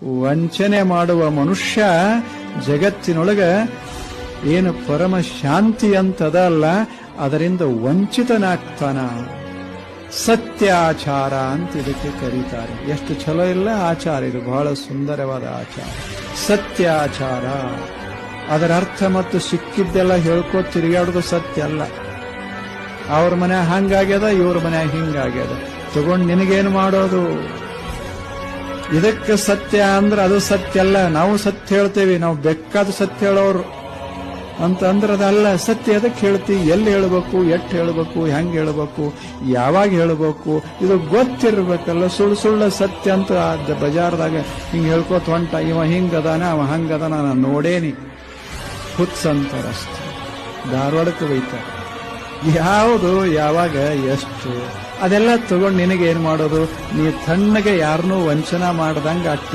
ವಂಚನೆ ಮಾಡುವ ಮನುಷ್ಯ ಜಗತ್ತಿನೊಳಗ ಏನು ಪರಮ ಶಾಂತಿ ಅಂತದಲ್ಲ, ಅದರಿಂದ ವಂಚಿತನಾಗ್ತಾನ. ಸತ್ಯಾಚಾರ ಅಂತ ಇದಕ್ಕೆ ಕರೀತಾರೆ. ಎಷ್ಟು ಚಲೋ ಇಲ್ಲ ಆಚಾರ, ಇದು ಬಹಳ ಸುಂದರವಾದ ಆಚಾರ. ಸತ್ಯಾಚಾರ ಅದರ ಅರ್ಥ ಮತ್ತು ಸಿಕ್ಕಿದ್ದೆಲ್ಲ ಹೇಳ್ಕೋ ತಿರುಗಾಡೋದು ಸತ್ಯ ಅಲ್ಲ. ಅವ್ರ ಮನೆ ಹಂಗಾಗ್ಯದ, ಇವ್ರ ಮನೆ ಹಿಂಗಾಗ್ಯದ, ತಗೊಂಡು ನಿನಗೇನು ಮಾಡೋದು? ಇದಕ್ಕೆ ಸತ್ಯ ಅಂದ್ರೆ ಅದು ಸತ್ಯ ಅಲ್ಲ. ನಾವು ಸತ್ಯ ಹೇಳ್ತೇವೆ, ನಾವು ಬೇಕಾದ ಸತ್ಯ ಹೇಳೋರು ಅಂತಂದ್ರೆ ಅದಲ್ಲ. ಸತ್ಯ ಅದಕ್ಕೆ ಹೇಳ್ತೀವಿ, ಎಲ್ಲಿ ಹೇಳಬೇಕು, ಎಷ್ಟು ಹೇಳಬೇಕು, ಹೆಂಗೆ ಹೇಳಬೇಕು, ಯಾವಾಗ ಹೇಳಬೇಕು, ಇದು ಗೊತ್ತಿರ್ಬೇಕಲ್ಲ. ಸುಳ್ಳು ಸತ್ಯ ಅಂತ ಬಜಾರ್ದಾಗ ಹಿಂಗೆ ಹೇಳ್ಕೋತ ಹೊಂಟ, ಇವ ಹಿಂಗದಾನ ಅವ ಹಂಗದಾನ, ನಾನು ನೋಡೇನಿ ಹುತ್ಸಂತರಸ್ತ ಧಾರವಾಡಕ್ಕೆ ಒಯ್ತಾರೆ. ಯಾವುದು ಯಾವಾಗ ಎಷ್ಟು ಅದೆಲ್ಲ ತಗೊಂಡು ನಿನಗೇನು ಮಾಡೋದು? ನೀ ತಣ್ಣಗೆ ಯಾರನ್ನೂ ವಂಚನಾ ಮಾಡ್ದಂಗೆ ಆಗ್ತಿ.